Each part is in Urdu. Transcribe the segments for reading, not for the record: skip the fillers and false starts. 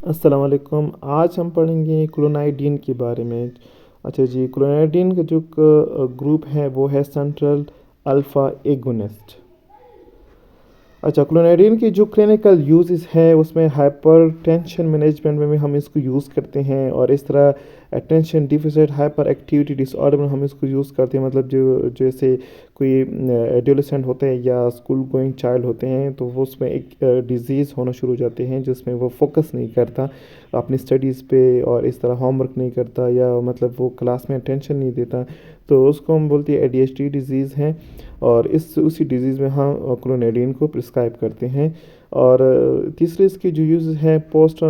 السلام علیکم، آج ہم پڑھیں گے کلونائڈین کے بارے میں۔ اچھا جی، کلونائڈین کا جو گروپ ہے وہ ہے سینٹرل الفا ایگونسٹ۔ اچھا، کلونائڈین کی جو کلینکل یوزز ہے اس میں ہائپر ٹینشن مینجمنٹ میں بھی ہم اس کو یوز کرتے ہیں، اور اس طرح اٹینشن ڈیفیسٹ ہائپر ایکٹیویٹی ڈس آرڈر میں ہم اس کو یوز کرتے ہیں، مطلب جیسے کوئی ایڈولسنٹ ہوتے ہیں یا اسکول گوئنگ چائلڈ ہوتے ہیں تو وہ اس میں ایک ڈیزیز ہونا شروع ہو جاتے ہیں جس میں وہ فوکس نہیں کرتا اپنی اسٹڈیز پہ، اور اس طرح ہوم ورک نہیں کرتا، یا مطلب وہ کلاس میں اٹینشن نہیں دیتا، تو اس کو ہم بولتے ہیں ADHD ڈیزیز ہے، اور اسی ڈیزیز میں ہم کلونائڈین کو پرسکرائب کرتے ہیں۔ اور تیسرے اس کی جو یوز ہے پوسٹ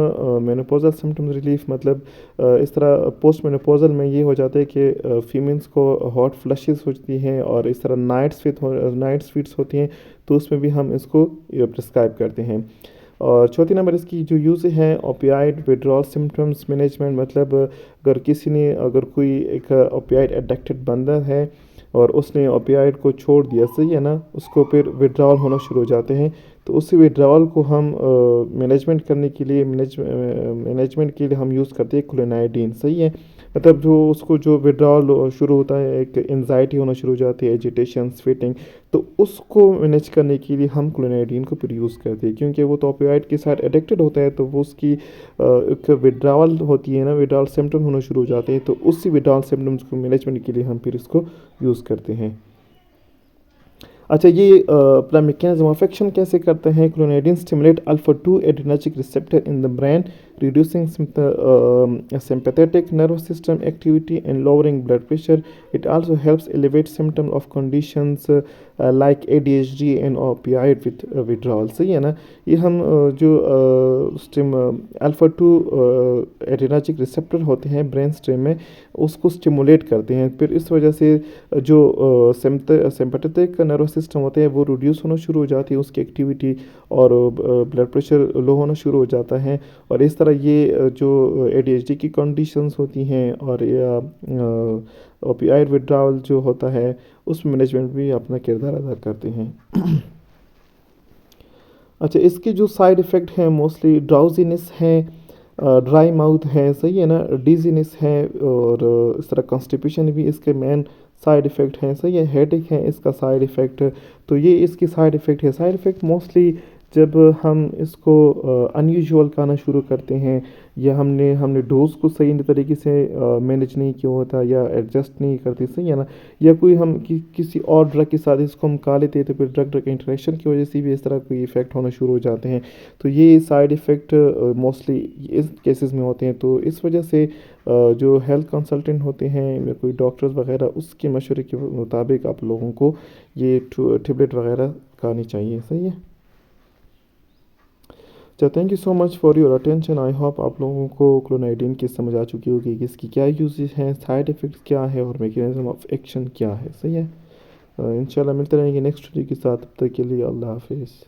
مینوپوزل سمٹمز ریلیف، مطلب اس طرح پوسٹ مینوپوزل میں یہ ہو جاتا ہے کہ فیمیلس کو ہاٹ فلشز ہوتی ہیں، اور اس طرح نائٹ سویٹس ہوتی ہیں، تو اس میں بھی ہم اس کو پرسکرائب کرتے ہیں۔ اور چوتھی نمبر اس کی جو یوز ہے اوپیائڈ وڈرال سمٹمز مینجمنٹ، مطلب اگر کوئی ایک اوپیائڈ ایڈکٹڈ بندہ ہے اور اس نے اوپیائڈ کو چھوڑ دیا، صحیح ہے نا، اس کو پھر وڈرال ہونا شروع ہو جاتے ہیں، تو اسی وڈرال کو ہم مینجمنٹ کے لیے ہم یوز کرتے ہیں کلونائڈین، صحیح ہے۔ مطلب جو وڈرال شروع ہوتا ہے، ایک انزائٹی ہونا شروع ہو جاتی ہے، ایجیٹیشن، سویٹنگ، تو اس کو مینیج کرنے کے لیے ہم کلونائڈین کو پھر یوز کرتے ہیں، کیونکہ وہ تو اوپیائڈ کے ساتھ ایڈکٹڈ ہوتا ہے، تو وہ اس کی ایک وڈرال ہوتی ہے نا، وڈرال سمٹم ہونا شروع ہو جاتے ہیں، تو اسی وڈرال سمٹمس کو مینجمنٹ کے لیے ہم پھر اس کو یوز کرتے ہیں۔ اچھا، یہ اپنا میکینزم آف ایکشن کیسے کرتے ہیں؟ Clonidine stimulate alpha 2 adrenergic receptor in the brain, reducing sympathetic nervous system activity and lowering blood pressure. It also helps alleviate symptoms of conditions like ADHD and opioid withdrawal. صحیح ہے نا، یہ ہم جو الفا 2 ایڈرینرجک ریسپٹر ہوتے ہیں برین اسٹیم میں، اس کو اسٹیمولیٹ کرتے ہیں، پھر اس وجہ سے جو سمپیتھیٹک نروس سسٹم ہوتے ہیں وہ ریڈیوس ہونا شروع ہو جاتی ہے اس کی ایکٹیویٹی، اور بلڈ پریشر لو ہونا شروع ہو جاتا ہے، اور اس طرح یہ جو ADHD کی کنڈیشنز ہوتی ہیں اور اوپیائڈ وڈراول جو ہوتا ہے اس مینجمنٹ بھی اپنا کردار ادا کرتے ہیں۔ اچھا، اس کے جو سائیڈ ایفیکٹ ہیں موسٹلی ڈراؤزینس ہے، ڈرائی ماؤتھ ہے، صحیح ہے نا، ڈیزینس ہے، اور اس طرح کانسٹیپیشن بھی اس کے مین سائیڈ ایفیکٹ ہیں، صحیح ہے، ہیڈیک ہے اس کا سائیڈ ایفیکٹ، تو یہ اس کی سائیڈ ایفیکٹ ہے۔ سائیڈ ایفیکٹ موسٹلی جب ہم اس کو انیوژول کھانا شروع کرتے ہیں، یا ہم نے ڈوز کو صحیح طریقے سے مینیج نہیں کیا ہوتا، یا ایڈجسٹ نہیں کرتے، صحیح ہے نا، یا کوئی ہم کسی اور ڈرگ کے ساتھ اس کو ہم کھا لیتے ہیں، تو پھر ڈرگ انٹریکشن کی وجہ سے بھی اس طرح کوئی ایفیکٹ ہونا شروع ہو جاتے ہیں، تو یہ سائیڈ ایفیکٹ موسٹلی اس کیسز میں ہوتے ہیں۔ تو اس وجہ سے جو ہیلتھ کنسلٹنٹ ہوتے ہیں یا کوئی ڈاکٹرز وغیرہ، اس کے مشورے کے مطابق آپ لوگوں کو یہ ٹیبلٹ وغیرہ کھانی چاہیے، صحیح ہے۔ اچھا، thank you so much for your attention. I hope آپ لوگوں کو کلونائڈین کی سمجھ آ چکی ہوگی کہ اس کی کیا یوزز ہیں، سائیڈ ایفیکٹس کیا ہے، اور میکینزم آف ایکشن کیا ہے، صحیح ہے۔ انشاءاللہ ملتے رہیں گے نیکسٹ ویڈیو کے ساتھ، تب تک کے لیے اللہ حافظ۔